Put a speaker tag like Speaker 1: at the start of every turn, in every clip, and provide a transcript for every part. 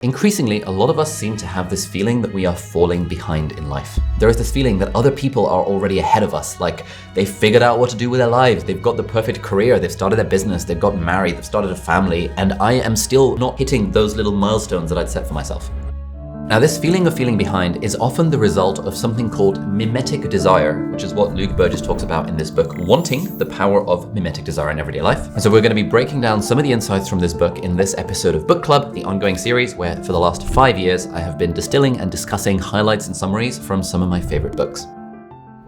Speaker 1: Increasingly, a lot of us seem to have this feeling that we are falling behind in life. There is this feeling that other people are already ahead of us, like they've figured out what to do with their lives, they've got the perfect career, they've started their business, they've gotten married, they've started a family, and I am still not hitting those little milestones that I'd set for myself. Now, this feeling of feeling behind is often the result of something called mimetic desire, which is what Luke Burgis talks about in this book, wanting the power of mimetic desire in everyday life. And so we're going to be breaking down some of the insights from this book in this episode of Book Club, the ongoing series where for the last 5 years, I have been distilling and discussing highlights and summaries from some of my favorite books.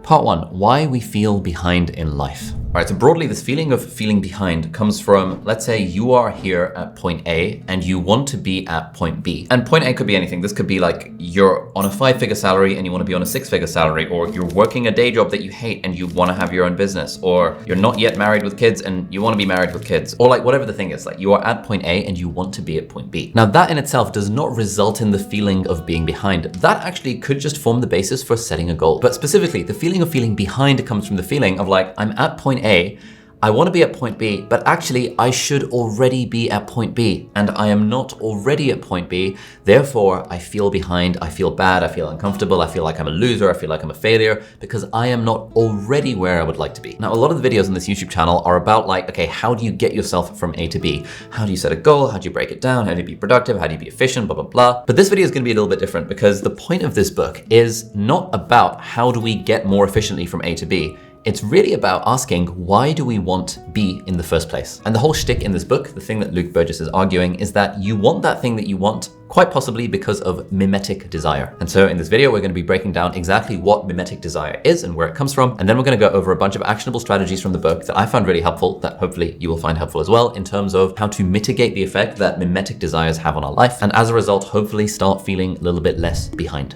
Speaker 1: Part 1, why we feel behind in life. All right, so broadly, this feeling of feeling behind comes from, let's say you are here at point A and you want to be at point B. And point A could be anything. This could be like you're on a 5-figure salary and you want to be on a 6-figure salary, or you're working a day job that you hate and you want to have your own business, or you're not yet married with kids and you want to be married with kids, or like whatever the thing is, like you are at point A and you want to be at point B. Now that in itself does not result in the feeling of being behind. That actually could just form the basis for setting a goal. But specifically, the feeling of feeling behind comes from the feeling of like, I'm at point A, I want to be at point B, but actually I should already be at point B, and I am not already at point B. Therefore, I feel behind, I feel bad, I feel uncomfortable, I feel like I'm a loser, I feel like I'm a failure because I am not already where I would like to be. Now, a lot of the videos on this YouTube channel are about like, okay, how do you get yourself from A to B? How do you set a goal? How do you break it down? How do you be productive? How do you be efficient? Blah, blah, blah. But this video is going to be a little bit different because the point of this book is not about how do we get more efficiently from A to B. It's really about asking, why do we want B in the first place? And the whole shtick in this book, the thing that Luke Burgis is arguing, is that you want that thing that you want quite possibly because of mimetic desire. And so in this video, we're going to be breaking down exactly what mimetic desire is and where it comes from. And then we're going to go over a bunch of actionable strategies from the book that I found really helpful, that hopefully you will find helpful as well, in terms of how to mitigate the effect that mimetic desires have on our life. And as a result, hopefully start feeling a little bit less behind.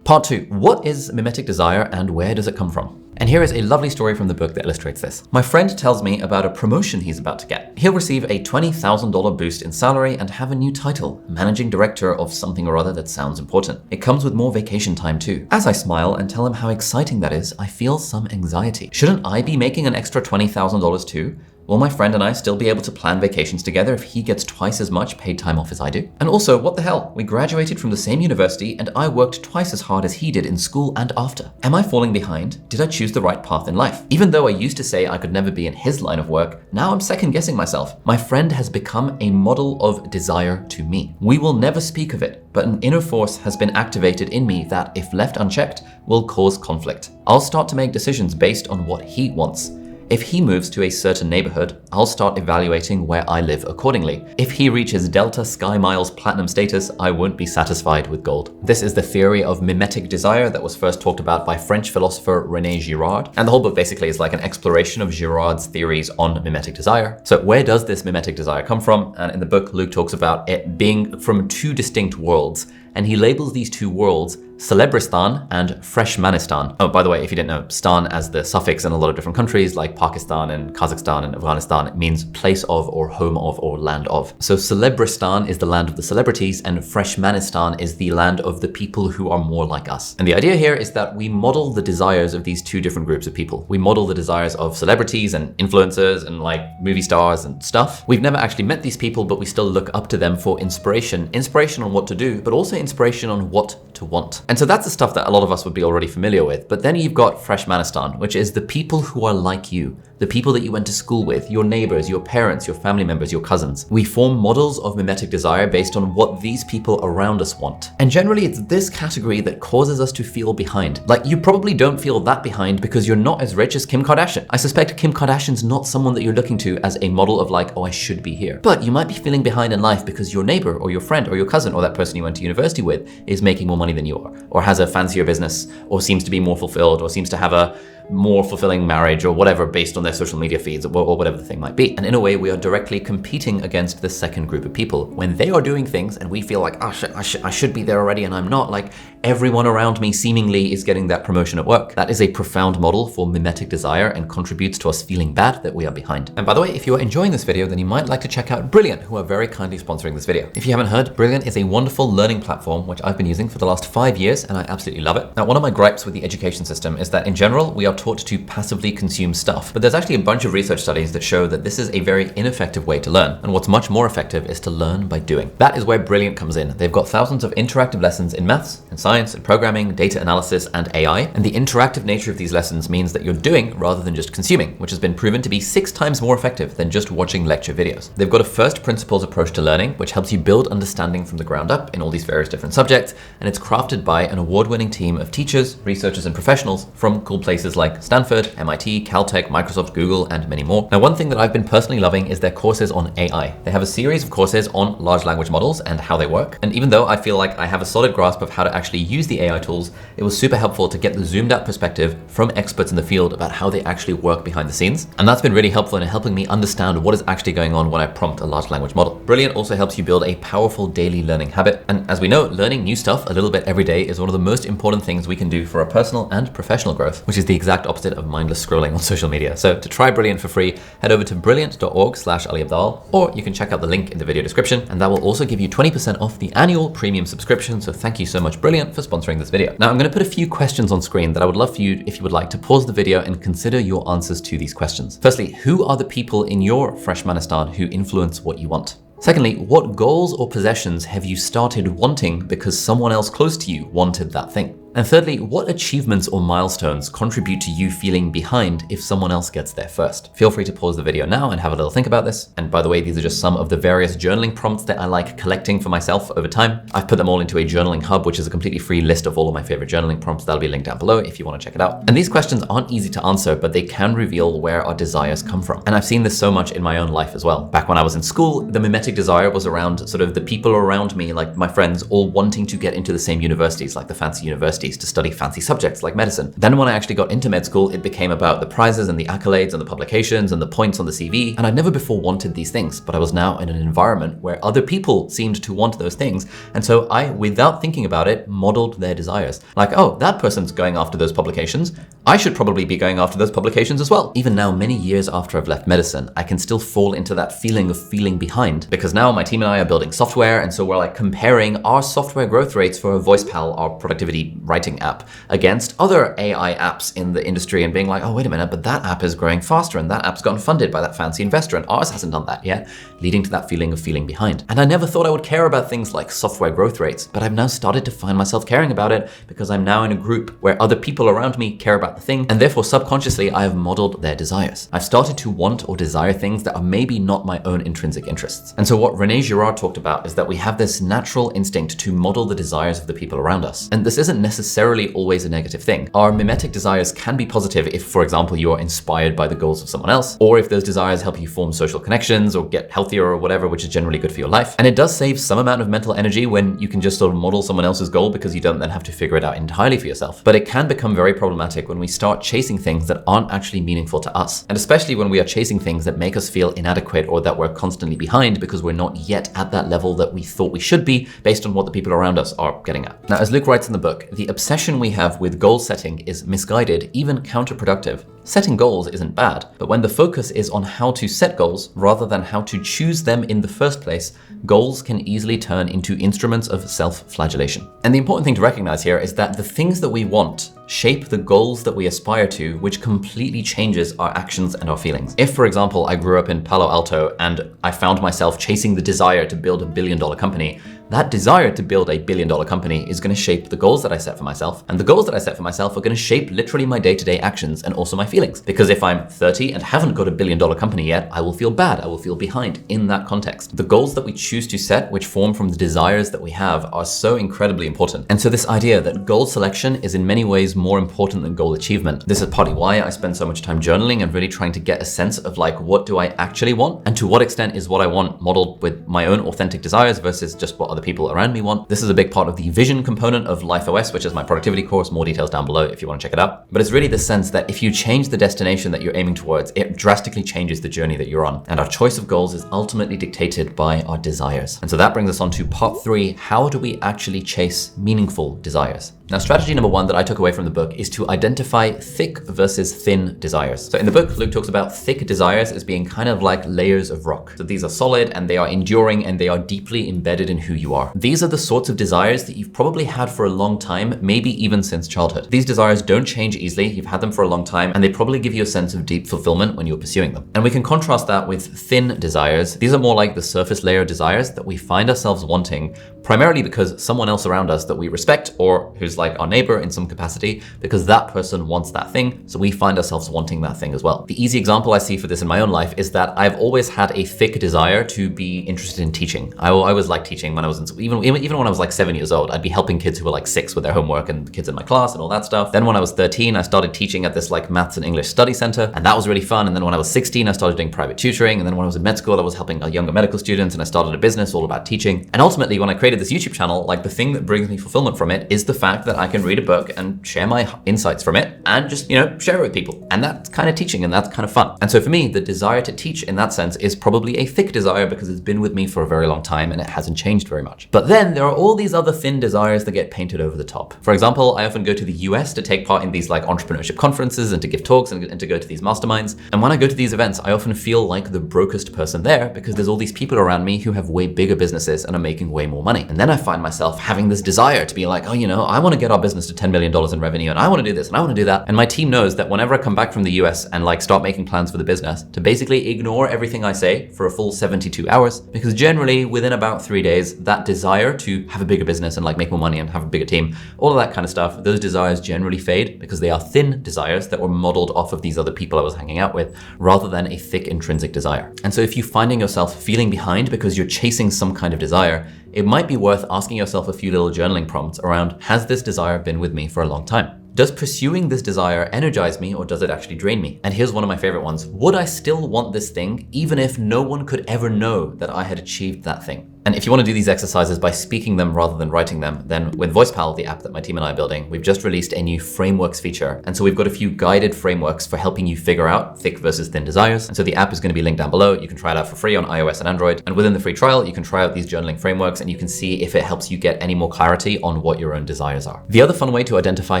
Speaker 1: Part 2, what is mimetic desire and where does it come from? And here is a lovely story from the book that illustrates this. My friend tells me about a promotion he's about to get. He'll receive a $20,000 boost in salary and have a new title, managing director of something or other that sounds important. It comes with more vacation time too. As I smile and tell him how exciting that is, I feel some anxiety. Shouldn't I be making an extra $20,000 too? Will my friend and I still be able to plan vacations together if he gets twice as much paid time off as I do? And also, what the hell? We graduated from the same university and I worked twice as hard as he did in school and after. Am I falling behind? Did I choose the right path in life? Even though I used to say I could never be in his line of work, now I'm second guessing myself. My friend has become a model of desire to me. We will never speak of it, but an inner force has been activated in me that, if left unchecked, will cause conflict. I'll start to make decisions based on what he wants. If he moves to a certain neighborhood, I'll start evaluating where I live accordingly. If he reaches Delta Sky Miles Platinum status, I won't be satisfied with gold. This is the theory of mimetic desire that was first talked about by French philosopher René Girard. And the whole book basically is like an exploration of Girard's theories on mimetic desire. So where does this mimetic desire come from? And in the book, Luke talks about it being from two distinct worlds. And he labels these two worlds Celebristan and Freshmanistan. Oh, by the way, if you didn't know, stan as the suffix in a lot of different countries like Pakistan and Kazakhstan and Afghanistan, it means place of or home of or land of. So Celebristan is the land of the celebrities and Freshmanistan is the land of the people who are more like us. And the idea here is that we model the desires of these two different groups of people. We model the desires of celebrities and influencers and like movie stars and stuff. We've never actually met these people, but we still look up to them for inspiration. Inspiration on what to do, but also inspiration on what to want. And so that's the stuff that a lot of us would be already familiar with. But then you've got Freshmanistan, which is the people who are like you, the people that you went to school with, your neighbors, your parents, your family members, your cousins. We form models of mimetic desire based on what these people around us want. And generally it's this category that causes us to feel behind. Like you probably don't feel that behind because you're not as rich as Kim Kardashian. I suspect Kim Kardashian's not someone that you're looking to as a model of like, oh, I should be here. But you might be feeling behind in life because your neighbor or your friend or your cousin or that person you went to university with is making more money than you are, or has a fancier business, or seems to be more fulfilled, or seems to have a more fulfilling marriage or whatever based on their social media feeds or whatever the thing might be. And in a way, we are directly competing against the second group of people. When they are doing things and we feel like, oh, I should be there already and I'm not, like everyone around me seemingly is getting that promotion at work. That is a profound model for mimetic desire and contributes to us feeling bad that we are behind. And by the way, if you are enjoying this video, then you might like to check out Brilliant, who are very kindly sponsoring this video. If you haven't heard, Brilliant is a wonderful learning platform which I've been using for the last 5 years and I absolutely love it. Now, one of my gripes with the education system is that in general, we are taught to passively consume stuff. But there's actually a bunch of research studies that show that this is a very ineffective way to learn. And what's much more effective is to learn by doing. That is where Brilliant comes in. They've got thousands of interactive lessons in maths, in science, in programming, data analysis, and AI. And the interactive nature of these lessons means that you're doing rather than just consuming, which has been proven to be 6 times more effective than just watching lecture videos. They've got a first principles approach to learning, which helps you build understanding from the ground up in all these various different subjects. And it's crafted by an award-winning team of teachers, researchers, and professionals from cool places like Stanford, MIT, Caltech, Microsoft, Google, and many more. Now, one thing that I've been personally loving is their courses on AI. They have a series of courses on large language models and how they work. And even though I feel like I have a solid grasp of how to actually use the AI tools, it was super helpful to get the zoomed out perspective from experts in the field about how they actually work behind the scenes. And that's been really helpful in helping me understand what is actually going on when I prompt a large language model. Brilliant also helps you build a powerful daily learning habit. And as we know, learning new stuff a little bit every day is one of the most important things we can do for our personal and professional growth, which is the exact opposite of mindless scrolling on social media. So to try Brilliant for free, head over to brilliant.org/AliAbdaal, or you can check out the link in the video description, and that will also give you 20% off the annual premium subscription. So thank you so much, Brilliant, for sponsoring this video. Now I'm going to put a few questions on screen that I would love for you, if you would like, to pause the video and consider your answers to these questions. Firstly, who are the people in your Freshmanistan who influence what you want? Secondly, what goals or possessions have you started wanting because someone else close to you wanted that thing? And thirdly, what achievements or milestones contribute to you feeling behind if someone else gets there first? Feel free to pause the video now and have a little think about this. And by the way, these are just some of the various journaling prompts that I like collecting for myself over time. I've put them all into a journaling hub, which is a completely free list of all of my favorite journaling prompts. That'll be linked down below if you want to check it out. And these questions aren't easy to answer, but they can reveal where our desires come from. And I've seen this so much in my own life as well. Back when I was in school, the mimetic desire was around sort of the people around me, like my friends, all wanting to get into the same universities, like the fancy universities, to study fancy subjects like medicine. Then when I actually got into med school, it became about the prizes and the accolades and the publications and the points on the CV. And I'd never before wanted these things, but I was now in an environment where other people seemed to want those things. And so I, without thinking about it, modeled their desires. Like, oh, that person's going after those publications. I should probably be going after those publications as well. Even now, many years after I've left medicine, I can still fall into that feeling of feeling behind, because now my team and I are building software. And so we're like comparing our software growth rates for VoicePal, our productivity writing app, against other AI apps in the industry and being like, oh, wait a minute, but that app is growing faster and that app's gotten funded by that fancy investor and ours hasn't done that yet, leading to that feeling of feeling behind. And I never thought I would care about things like software growth rates, but I've now started to find myself caring about it because I'm now in a group where other people around me care about the thing, and therefore subconsciously I have modeled their desires. I've started to want or desire things that are maybe not my own intrinsic interests. And so what René Girard talked about is that we have this natural instinct to model the desires of the people around us. And this isn't necessarily always a negative thing. Our mimetic desires can be positive if, for example, you're inspired by the goals of someone else, or if those desires help you form social connections or get healthier or whatever, which is generally good for your life. And it does save some amount of mental energy when you can just sort of model someone else's goal because you don't then have to figure it out entirely for yourself. But it can become very problematic when we start chasing things that aren't actually meaningful to us. And especially when we are chasing things that make us feel inadequate or that we're constantly behind because we're not yet at that level that we thought we should be based on what the people around us are getting at. Now, as Luke writes in the book, the obsession we have with goal setting is misguided, even counterproductive. Setting goals isn't bad, but when the focus is on how to set goals rather than how to choose them in the first place, goals can easily turn into instruments of self-flagellation. And the important thing to recognize here is that the things that we want shape the goals that we aspire to, which completely changes our actions and our feelings. If, for example, I grew up in Palo Alto and I found myself chasing the desire to build a billion-dollar company, that desire to build a billion-dollar company is going to shape the goals that I set for myself. And the goals that I set for myself are going to shape literally my day-to-day actions and also my feelings. Because if I'm 30 and haven't got a billion-dollar company yet, I will feel bad. I will feel behind in that context. The goals that we choose to set, which form from the desires that we have, are so incredibly important. And so this idea that goal selection is in many ways more important than goal achievement. This is partly why I spend so much time journaling and really trying to get a sense of like, what do I actually want? And to what extent is what I want modeled with my own authentic desires versus just what other people around me want. This is a big part of the vision component of Life OS, which is my productivity course. More details down below if you want to check it out. But it's really the sense that if you change the destination that you're aiming towards, it drastically changes the journey that you're on. And our choice of goals is ultimately dictated by our desires. And so that brings us on to part 3. How do we actually chase meaningful desires? Now, strategy number one that I took away from the book is to identify thick versus thin desires. So in the book, Luke talks about thick desires as being kind of like layers of rock. So these are solid and they are enduring and they are deeply embedded in who you are. These are the sorts of desires that you've probably had for a long time, maybe even since childhood. These desires don't change easily. You've had them for a long time and they probably give you a sense of deep fulfillment when you're pursuing them. And we can contrast that with thin desires. These are more like the surface layer desires that we find ourselves wanting primarily because someone else around us that we respect or who's like our neighbor in some capacity, because that person wants that thing. So we find ourselves wanting that thing as well. The easy example I see for this in my own life is that I've always had a thick desire to be interested in teaching. I always liked teaching when I was even when I was like 7 years old. I'd be helping kids who were like 6 with their homework and kids in my class and all that stuff. Then when I was 13, I started teaching at this like maths and English study center, and that was really fun. And then when I was 16, I started doing private tutoring. And then when I was in med school, I was helping younger medical students, and I started a business all about teaching. And ultimately, when I created this YouTube channel, like the thing that brings me fulfillment from it is the fact that I can read a book and share my insights from it and just, share it with people. And that's kind of teaching and that's kind of fun. And so for me, the desire to teach in that sense is probably a thick desire because it's been with me for a very long time and it hasn't changed very much. But then there are all these other thin desires that get painted over the top. For example, I often go to the US to take part in these like entrepreneurship conferences and to give talks and to go to these masterminds. And when I go to these events, I often feel like the brokest person there because there's all these people around me who have way bigger businesses and are making way more money. And then I find myself having this desire to be like, I want to get our business to $10 million in revenue and I want to do this and I want to do that. And my team knows that whenever I come back from the US and like start making plans for the business, to basically ignore everything I say for a full 72 hours, because generally within about 3 days, that desire to have a bigger business and like make more money and have a bigger team, all of that kind of stuff, those desires generally fade because they are thin desires that were modeled off of these other people I was hanging out with rather than a thick intrinsic desire. And so if you're finding yourself feeling behind because you're chasing some kind of desire, it might be worth asking yourself a few little journaling prompts around, has this desire been with me for a long time? Does pursuing this desire energize me or does it actually drain me? And here's one of my favorite ones. Would I still want this thing even if no one could ever know that I had achieved that thing? And if you want to do these exercises by speaking them rather than writing them, then with VoicePal, the app that my team and I are building, we've just released a new frameworks feature. And so we've got a few guided frameworks for helping you figure out thick versus thin desires. And so the app is going to be linked down below. You can try it out for free on iOS and Android. And within the free trial, you can try out these journaling frameworks and you can see if it helps you get any more clarity on what your own desires are. The other fun way to identify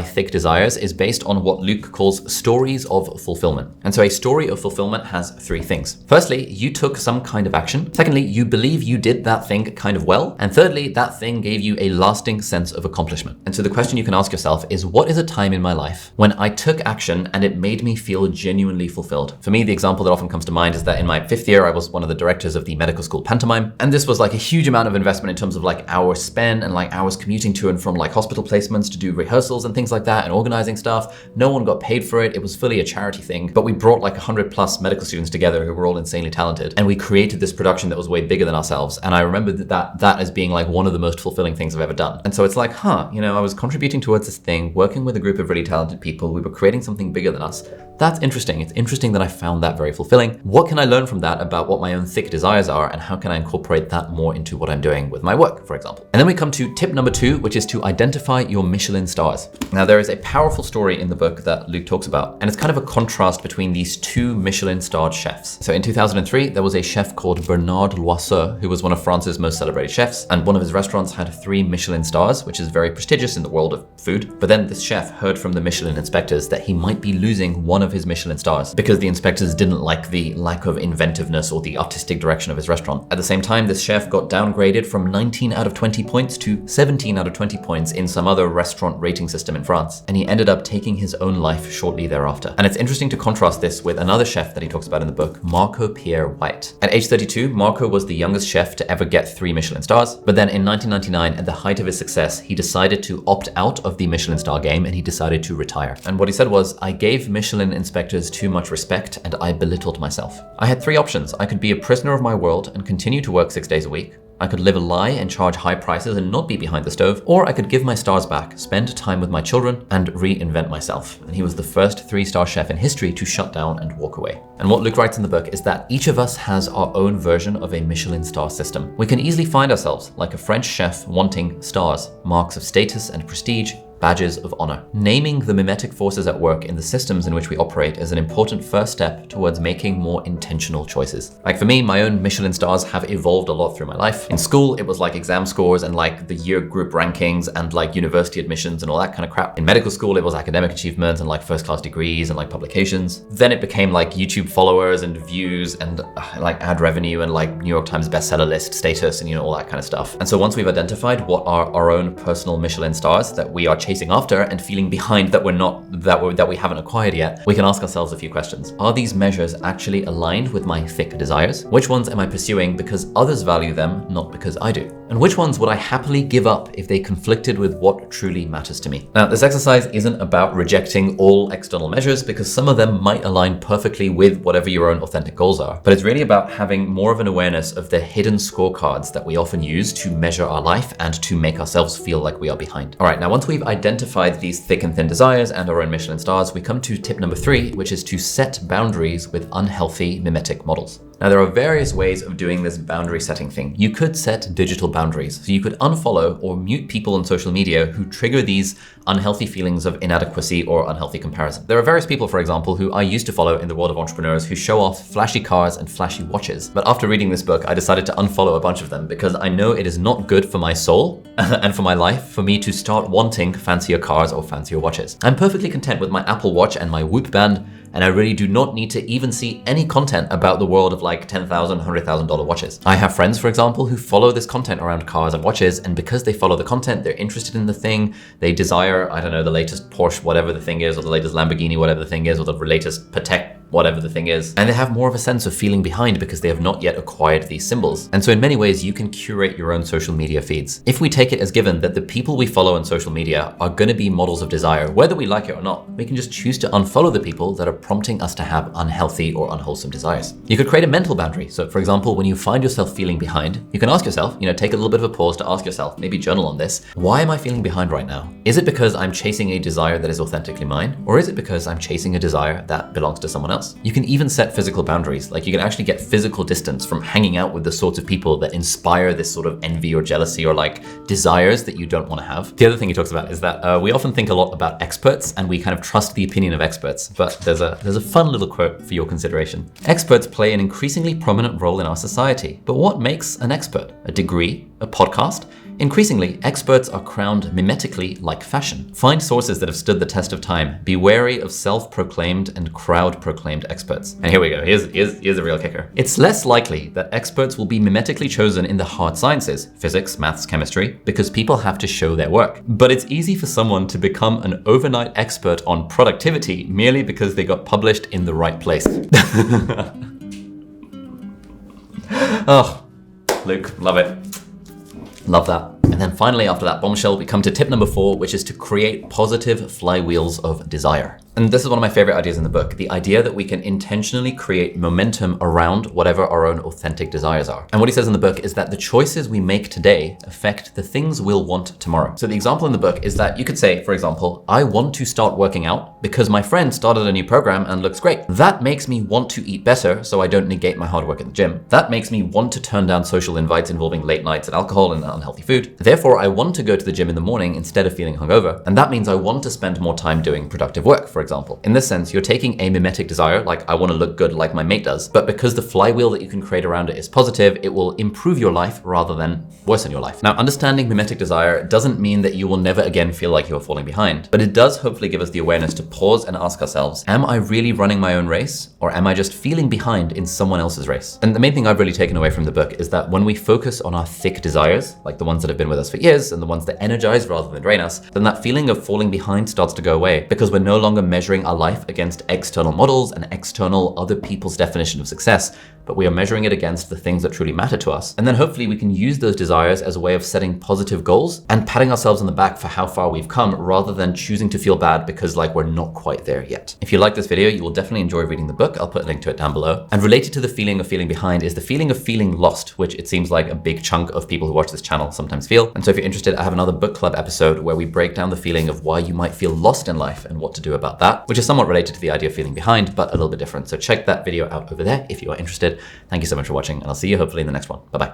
Speaker 1: thick desires is based on what Luke calls stories of fulfillment. And so a story of fulfillment has 3 things. Firstly, you took some kind of action. Secondly, you believe you did that thing kind of well. And thirdly, that thing gave you a lasting sense of accomplishment. And so the question you can ask yourself is, what is a time in my life when I took action and it made me feel genuinely fulfilled? For me, the example that often comes to mind is that in my 5th year, I was one of the directors of the medical school pantomime. And this was like a huge amount of investment in terms of like hours spent and like hours commuting to and from like hospital placements to do rehearsals and things like that and organizing stuff. No one got paid for it. It was fully a charity thing, but we brought like 100+ medical students together who were all insanely talented. And we created this production that was way bigger than ourselves. And I remember that as being like one of the most fulfilling things I've ever done. And so it's like, I was contributing towards this thing, working with a group of really talented people. We were creating something bigger than us. That's interesting. It's interesting that I found that very fulfilling. What can I learn from that about what my own thick desires are and how can I incorporate that more into what I'm doing with my work, for example? And then we come to tip number 2, which is to identify your Michelin stars. Now, there is a powerful story in the book that Luke talks about, and it's kind of a contrast between these 2 Michelin-starred chefs. So in 2003, there was a chef called Bernard Loiseau, who was one of France's most celebrated chefs, and one of his restaurants had 3 Michelin stars, which is very prestigious in the world of food. But then this chef heard from the Michelin inspectors that he might be losing one of his Michelin stars because the inspectors didn't like the lack of inventiveness or the artistic direction of his restaurant. At the same time, this chef got downgraded from 19 out of 20 points to 17 out of 20 points in some other restaurant rating system in France, and he ended up taking his own life shortly thereafter. And it's interesting to contrast this with another chef that he talks about in the book, Marco Pierre White. At age 32, Marco was the youngest chef to ever get 3 Michelin stars, but then in 1999, at the height of his success, he decided to opt out of the Michelin star game and he decided to retire. And what he said was, I gave Michelin inspectors too much respect and I belittled myself. I had 3 options. I could be a prisoner of my world and continue to work 6 days a week. I could live a lie and charge high prices and not be behind the stove, or I could give my stars back, spend time with my children, and reinvent myself. And he was the first 3-star chef in history to shut down and walk away. And what Luke writes in the book is that each of us has our own version of a Michelin star system. We can easily find ourselves like a French chef wanting stars, marks of status and prestige, badges of honor. Naming the mimetic forces at work in the systems in which we operate is an important first step towards making more intentional choices. Like for me, my own Michelin stars have evolved a lot through my life. In school, it was like exam scores and like the year group rankings and like university admissions and all that kind of crap. In medical school, it was academic achievements and like first class degrees and like publications. Then it became like YouTube followers and views and like ad revenue and like New York Times bestseller list status and all that kind of stuff. And so once we've identified what are our own personal Michelin stars that we are chasing after and feeling behind that we haven't acquired yet, we can ask ourselves a few questions. Are these measures actually aligned with my thick desires? Which ones am I pursuing because others value them, not because I do? And which ones would I happily give up if they conflicted with what truly matters to me? Now, this exercise isn't about rejecting all external measures because some of them might align perfectly with whatever your own authentic goals are, but it's really about having more of an awareness of the hidden scorecards that we often use to measure our life and to make ourselves feel like we are behind. All right, now once we've identified these thick and thin desires and our own Michelin stars, we come to tip number 3, which is to set boundaries with unhealthy mimetic models. Now, there are various ways of doing this boundary setting thing. You could set digital boundaries. So you could unfollow or mute people on social media who trigger these unhealthy feelings of inadequacy or unhealthy comparison. There are various people, for example, who I used to follow in the world of entrepreneurs who show off flashy cars and flashy watches. But after reading this book, I decided to unfollow a bunch of them because I know it is not good for my soul and for my life for me to start wanting fancier cars or fancier watches. I'm perfectly content with my Apple Watch and my Whoop band, and I really do not need to even see any content about the world of like $10,000, $100,000 watches. I have friends, for example, who follow this content around cars and watches, and because they follow the content, they're interested in the thing, they desire, I don't know, the latest Porsche, whatever the thing is, or the latest Lamborghini, whatever the thing is, or the latest Patek, whatever the thing is. And they have more of a sense of feeling behind because they have not yet acquired these symbols. And so in many ways, you can curate your own social media feeds. If we take it as given that the people we follow on social media are going to be models of desire, whether we like it or not, we can just choose to unfollow the people that are prompting us to have unhealthy or unwholesome desires. You could create a mental boundary. So for example, when you find yourself feeling behind, you can ask yourself, take a little bit of a pause to ask yourself, maybe journal on this. Why am I feeling behind right now? Is it because I'm chasing a desire that is authentically mine? Or is it because I'm chasing a desire that belongs to someone else? You can even set physical boundaries. Like you can actually get physical distance from hanging out with the sorts of people that inspire this sort of envy or jealousy or like desires that you don't want to have. The other thing he talks about is that we often think a lot about experts and we kind of trust the opinion of experts, but there's a fun little quote for your consideration. Experts play an increasingly prominent role in our society, but what makes an expert? A degree? A podcast? Increasingly, experts are crowned mimetically like fashion. Find sources that have stood the test of time. Be wary of self-proclaimed and crowd-proclaimed experts. And here we go. Here's a real kicker. It's less likely that experts will be mimetically chosen in the hard sciences, physics, maths, chemistry, because people have to show their work. But it's easy for someone to become an overnight expert on productivity merely because they got published in the right place. Oh, Luke, love it. Love that. And then finally, after that bombshell, we come to tip number 4, which is to create positive flywheels of desire. And this is one of my favorite ideas in the book, the idea that we can intentionally create momentum around whatever our own authentic desires are. And what he says in the book is that the choices we make today affect the things we'll want tomorrow. So the example in the book is that you could say, for example, I want to start working out because my friend started a new program and looks great. That makes me want to eat better so I don't negate my hard work at the gym. That makes me want to turn down social invites involving late nights and alcohol and unhealthy food. Therefore, I want to go to the gym in the morning instead of feeling hungover. And that means I want to spend more time doing productive work, for example. In this sense, you're taking a mimetic desire, like I want to look good like my mate does, but because the flywheel that you can create around it is positive, it will improve your life rather than worsen your life. Now, understanding mimetic desire doesn't mean that you will never again feel like you are falling behind, but it does hopefully give us the awareness to pause and ask ourselves, am I really running my own race, or am I just feeling behind in someone else's race? And the main thing I've really taken away from the book is that when we focus on our thick desires, like the ones that have been with us for years and the ones that energize rather than drain us, then that feeling of falling behind starts to go away because we're no longer measuring our life against external models and external other people's definition of success, but we are measuring it against the things that truly matter to us. And then hopefully we can use those desires as a way of setting positive goals and patting ourselves on the back for how far we've come rather than choosing to feel bad because like we're not quite there yet. If you like this video, you will definitely enjoy reading the book. I'll put a link to it down below. And related to the feeling of feeling behind is the feeling of feeling lost, which it seems like a big chunk of people who watch this channel sometimes feel. And so if you're interested, I have another book club episode where we break down the feeling of why you might feel lost in life and what to do about that, which is somewhat related to the idea of feeling behind, but a little bit different. So check that video out over there if you are interested. Thank you so much for watching, and I'll see you hopefully in the next one. Bye-bye.